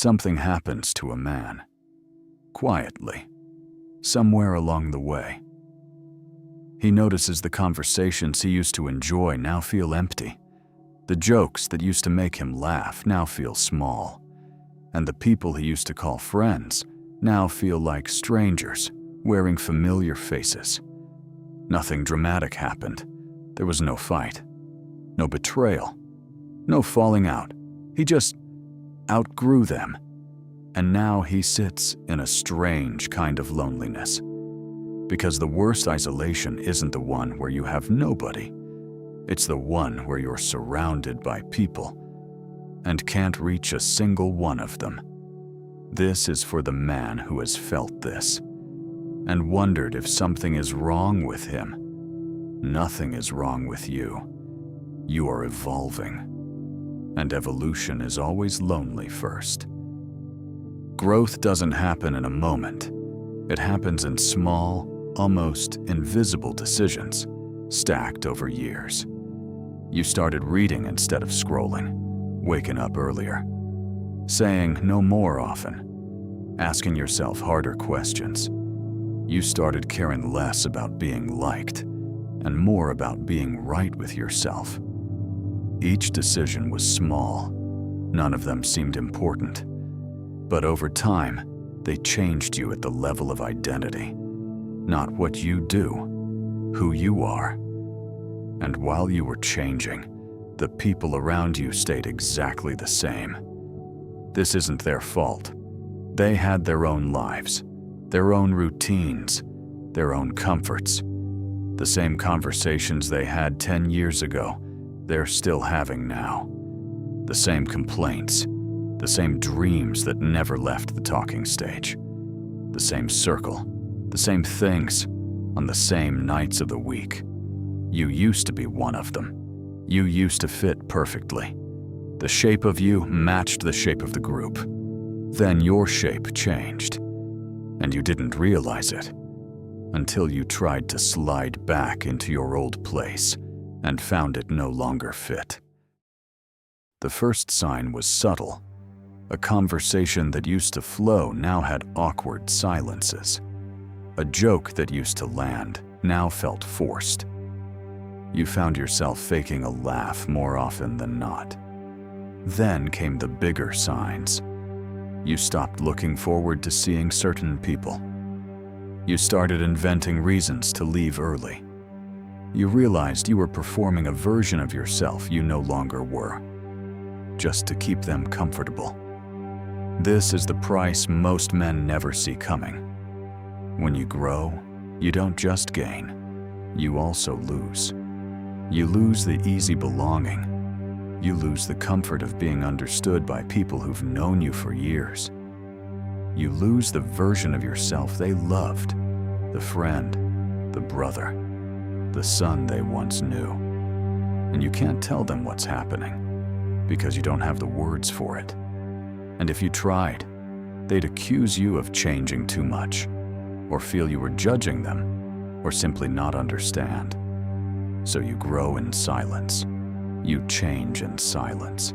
something happens to a man. Quietly, somewhere along the way. He notices the conversations he used to enjoy now feel empty. The jokes that used to make him laugh now feel small. And the people he used to call friends now feel like strangers, wearing familiar faces. Nothing dramatic happened. There was no fight, no betrayal, no falling out. He just outgrew them. And now he sits in a strange kind of loneliness. Because the worst isolation isn't the one where you have nobody. It's the one where you're surrounded by people and can't reach a single one of them. This is for the man who has felt this and wondered if something is wrong with him. Nothing is wrong with you. You are evolving. And evolution is always lonely first. Growth doesn't happen in a moment. It happens in small, almost invisible decisions, stacked over years. You started reading instead of scrolling, waking up earlier, saying no more often, asking yourself harder questions. You started caring less about being liked and more about being right with yourself. Each decision was small. None of them seemed important. But over time, they changed you at the level of identity. Not what you do, who you are. And while you were changing, the people around you stayed exactly the same. This isn't their fault. They had their own lives, their own routines, their own comforts. The same conversations they had 10 years ago, they're still having now. The same complaints, the same dreams that never left the talking stage. The same circle, the same things, on the same nights of the week. You used to be one of them. You used to fit perfectly. The shape of you matched the shape of the group. Then your shape changed, and you didn't realize it until you tried to slide back into your old place and found it no longer fit. The first sign was subtle. A conversation that used to flow now had awkward silences. A joke that used to land now felt forced. You found yourself faking a laugh more often than not. Then came the bigger signs. You stopped looking forward to seeing certain people. You started inventing reasons to leave early. You realized you were performing a version of yourself you no longer were, just to keep them comfortable. This is the price most men never see coming. When you grow, you don't just gain, you also lose. You lose the easy belonging. You lose the comfort of being understood by people who've known you for years. You lose the version of yourself they loved, the friend, the brother, the son they once knew. And you can't tell them what's happening because you don't have the words for it. And if you tried, they'd accuse you of changing too much, or feel you were judging them, or simply not understand. So you grow in silence. You change in silence.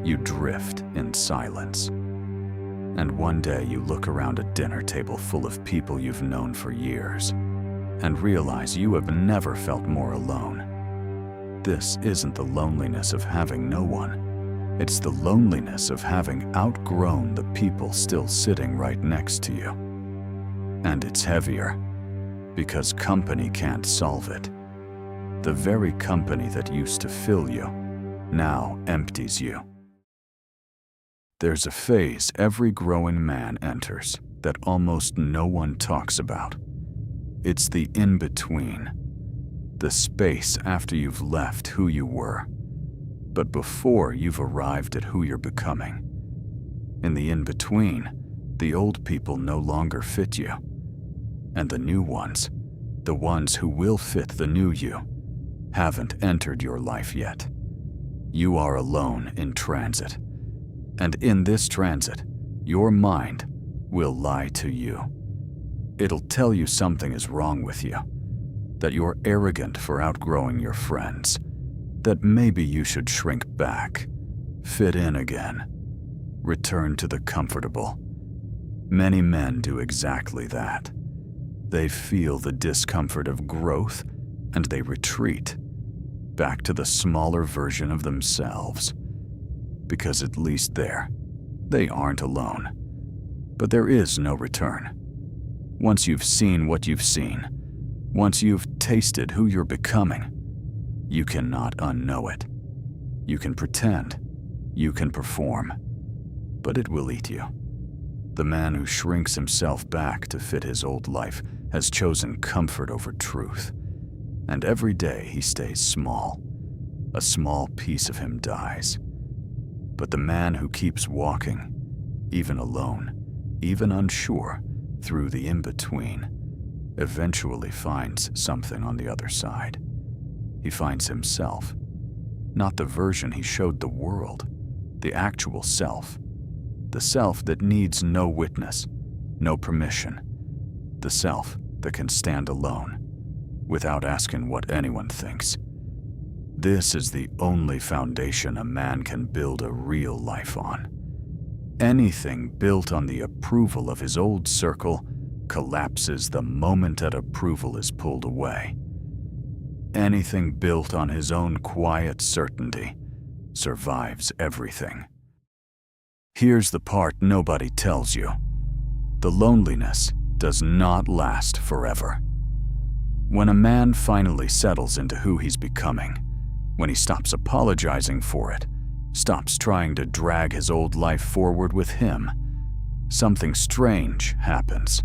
You drift in silence. And one day you look around a dinner table full of people you've known for years and realize you have never felt more alone. This isn't the loneliness of having no one. It's the loneliness of having outgrown the people still sitting right next to you. And it's heavier because company can't solve it. The very company that used to fill you now empties you. There's a phase every growing man enters that almost no one talks about. It's the in-between, the space after you've left who you were, but before you've arrived at who you're becoming. In the in-between, the old people no longer fit you, and the new ones, the ones who will fit the new you, haven't entered your life yet. You are alone in transit. And in this transit, your mind will lie to you. It'll tell you something is wrong with you, that you're arrogant for outgrowing your friends, that maybe you should shrink back, fit in again. return to the comfortable. Many men do exactly that. They feel the discomfort of growth and they retreat back to the smaller version of themselves. Because at least there, they aren't alone. But there is no return. Once you've seen what you've seen, once you've tasted who you're becoming, you cannot unknow it. You can pretend, you can perform, but it will eat you. The man who shrinks himself back to fit his old life has chosen comfort over truth, and every day he stays small. A small piece of him dies. But the man who keeps walking, even alone, even unsure, through the in-between, eventually finds something on the other side. He finds himself, not the version he showed the world, the actual self, the self that needs no witness, no permission, the self that can stand alone, without asking what anyone thinks. This is the only foundation a man can build a real life on. Anything built on the approval of his old circle collapses the moment that approval is pulled away. Anything built on his own quiet certainty survives everything. Here's the part nobody tells you. The loneliness does not last forever. When a man finally settles into who he's becoming, when he stops apologizing for it, stops trying to drag his old life forward with him, something strange happens.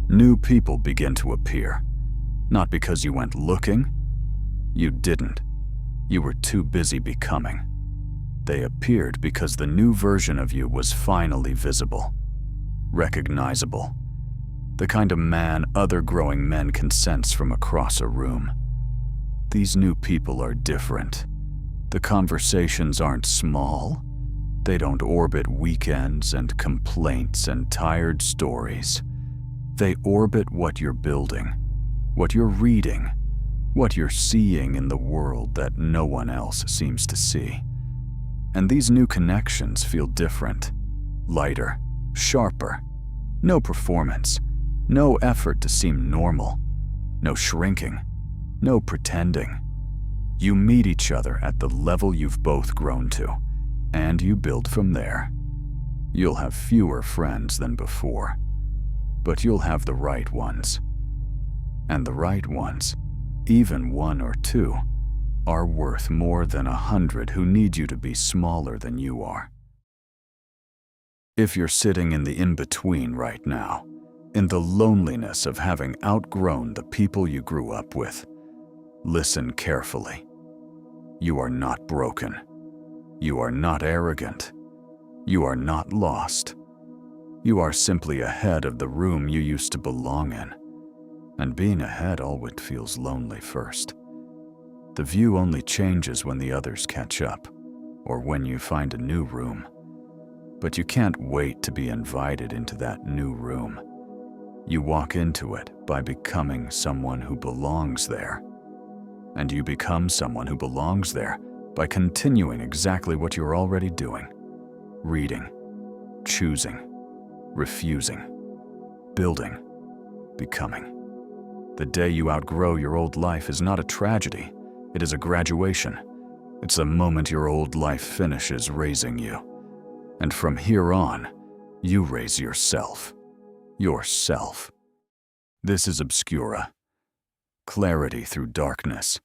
New people begin to appear, not because you went looking. You didn't. You were too busy becoming. They appeared because the new version of you was finally visible, recognizable, the kind of man other growing men can sense from across a room. These new people are different. The conversations aren't small. They don't orbit weekends and complaints and tired stories. They orbit what you're building, what you're reading, what you're seeing in the world that no one else seems to see. And these new connections feel different, lighter, sharper. No performance, no effort to seem normal, no shrinking, no pretending. You meet each other at the level you've both grown to, and you build from there. You'll have fewer friends than before, but you'll have the right ones. And the right ones, even one or two, are worth more than 100 who need you to be smaller than you are. If you're sitting in the in-between right now, in the loneliness of having outgrown the people you grew up with, listen carefully. You are not broken. You are not arrogant. You are not lost. You are simply ahead of the room you used to belong in. And being ahead always feels lonely first. The view only changes when the others catch up, or when you find a new room. But you can't wait to be invited into that new room. You walk into it by becoming someone who belongs there. And you become someone who belongs there by continuing exactly what you're already doing. Reading, choosing, refusing, building, becoming. The day you outgrow your old life is not a tragedy. It is a graduation. It's the moment your old life finishes raising you. And from here on, you raise yourself. Yourself. This is OBSCURA. Clarity through darkness.